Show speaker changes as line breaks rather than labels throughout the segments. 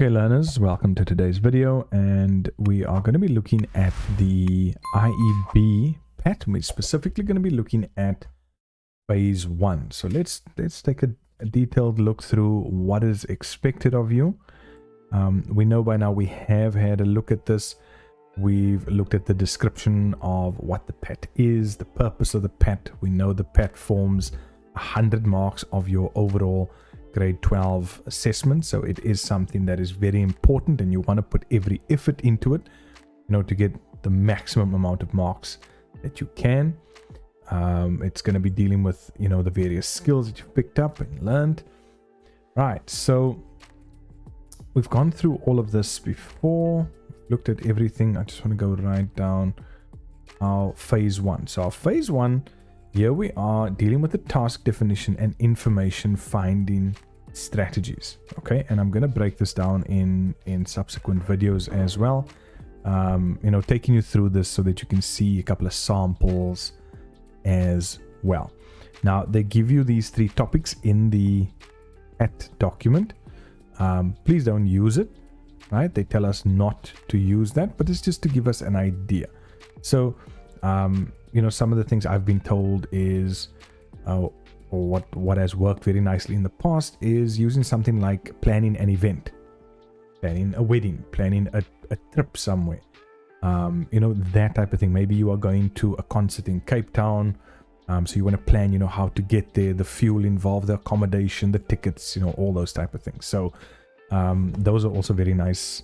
Okay, learners, welcome to today's video, and we are going to be looking at the IEB pattern. We're specifically going to be looking at phase 1. So let's take a detailed look through what is expected of you. We know by now we have had a look at this. We've looked at the description of what the PAT is, the purpose of the PAT. We know the PAT forms 100 marks of your overall grade 12 assessment, so it is something that is very important, and you want to put every effort into it, to get the maximum amount of marks that you can. It's going to be dealing with the various skills that you've picked up and learned. Right, so we've gone through all of this before, looked at everything. I just want to go right down our phase 1. So our phase 1, here we are dealing with the task definition and information finding strategies. Okay, and I'm going to break this down in subsequent videos as well. Taking you through this so that you can see a couple of samples as well. Now, they give you these 3 topics in the PAT document. Please don't use it, right? They tell us not to use that, but it's just to give us an idea. So, some of the things I've been told is, or what has worked very nicely in the past is using something like planning an event, planning a wedding, planning a trip somewhere, that type of thing. Maybe you are going to a concert in Cape Town, so you want to plan, how to get there, the fuel involved, the accommodation, the tickets, all those type of things. So those are also very nice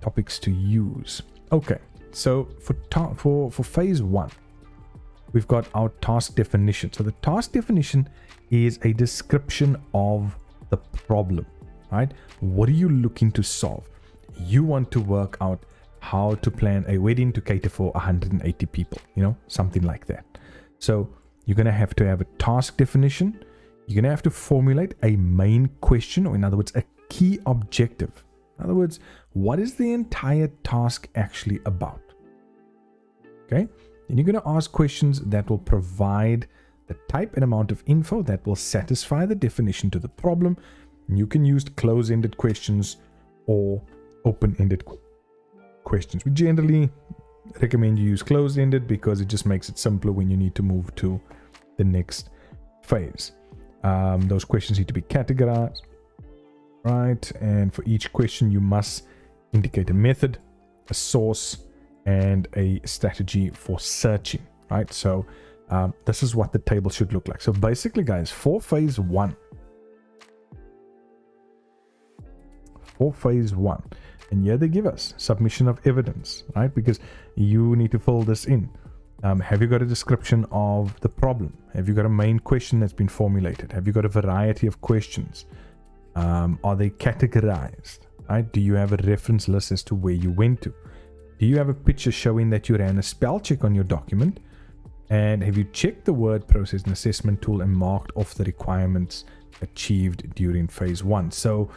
topics to use. Okay. So for phase 1, we've got our task definition. So the task definition is a description of the problem, right? What are you looking to solve? You want to work out how to plan a wedding to cater for 180 people, something like that. So you're going to have a task definition. You're going to have to formulate a main question, or in other words, a key objective. In other words, what is the entire task actually about? Okay, and you're going to ask questions that will provide the type and amount of info that will satisfy the definition to the problem. And you can use close-ended questions or open-ended questions. We generally recommend you use closed-ended because it just makes it simpler when you need to move to the next phase. Those questions need to be categorized, right? And for each question, you must indicate a method, a source, and a strategy for searching, right? So this is what the table should look like. So basically, guys, for phase 1, and here they give us submission of evidence, right? Because you need to fill this in. Have you got a description of the problem? Have you got a main question that's been formulated? Have you got a variety of questions? Are they categorized, right? Do you have a reference list as to where you went to? Do you have a picture showing that you ran a spell check on your document? And have you checked the word process and assessment tool and marked off the requirements achieved during phase 1? So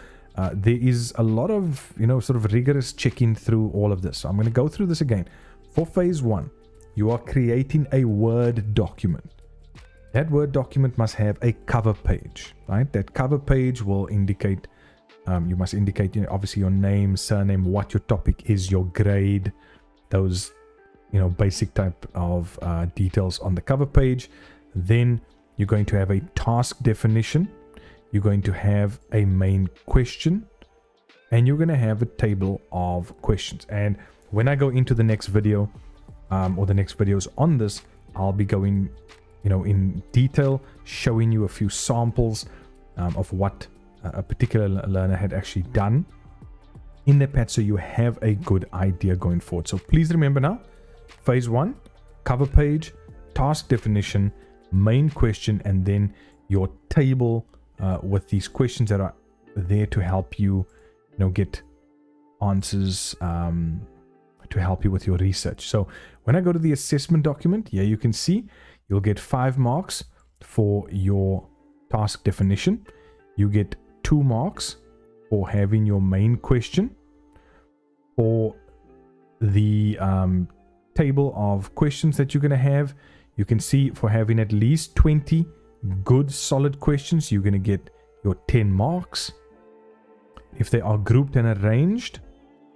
there is a lot of, sort of rigorous checking through all of this. So I'm going to go through this again. For phase 1, you are creating a Word document. That Word document must have a cover page, right? That cover page will indicate, you must indicate, obviously your name, surname, what your topic is, your grade, those, basic type of details on the cover page. Then you're going to have a task definition. You're going to have a main question, and you're going to have a table of questions. And when I go into the next video, or the next videos on this, I'll be going, in detail, showing you a few samples of what a particular learner had actually done in their PAT, so you have a good idea going forward. So please remember now, phase 1, cover page, task definition, main question, and then your table with these questions that are there to help you, get answers, to help you with your research. So when I go to the assessment document, here you can see you'll get 5 marks for your task definition. You get 2 marks for having your main question. For the table of questions that you're going to have, you can see for having at least 20 good solid questions, you're going to get your 10 marks. If they are grouped and arranged,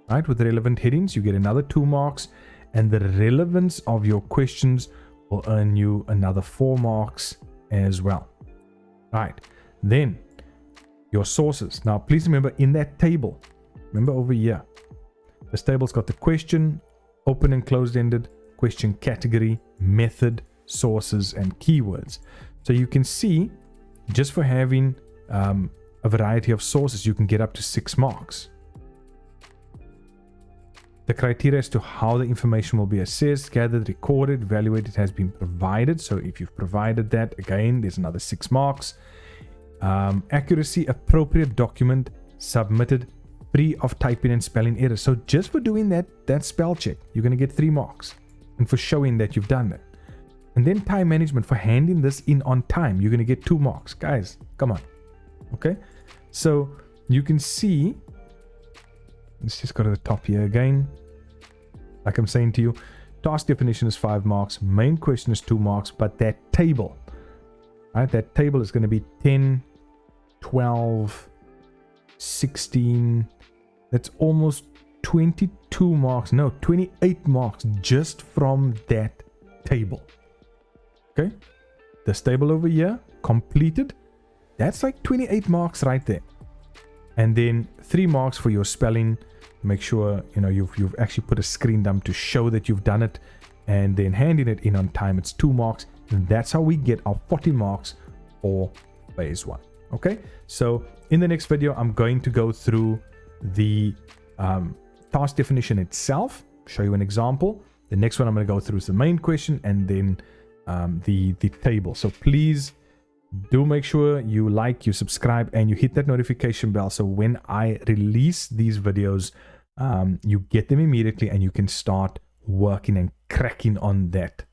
right, with relevant headings, you get another 2 marks, and the relevance of your questions will earn you another 4 marks as well. Right, then your sources. Now, please remember in that table, remember over here, this table's got the question, open and closed-ended, question category, method, sources, and keywords. So you can see, just for having a variety of sources, you can get up to 6 marks. The criteria as to how the information will be assessed, gathered, recorded, evaluated has been provided. So if you've provided that, again, there's another 6 marks. Accuracy, appropriate document submitted, free of typing and spelling errors. So just for doing that spell check, you're going to get 3 marks. And for showing that you've done that. And then time management, for handing this in on time, you're going to get 2 marks. Guys, come on. Okay. So you can see, let's just go to the top here again. Like I'm saying to you, task definition is 5 marks, main question is 2 marks, but that table, right, that table is going to be 10, 12, 16, that's almost 22 marks, no, 28 marks just from that table. Okay, this table over here, completed, that's like 28 marks right there. And then 3 marks for your spelling. Make sure you've actually put a screen dump to show that you've done it, and then handing it in on time, it's 2 marks. And that's how we get our 40 marks for phase 1. Okay, so in the next video, I'm going to go through the task definition itself, show you an example. The next one I'm going to go through is the main question, and then the table. So please do make sure you like, you subscribe, and you hit that notification bell, so when I release these videos, you get them immediately and you can start working and cracking on that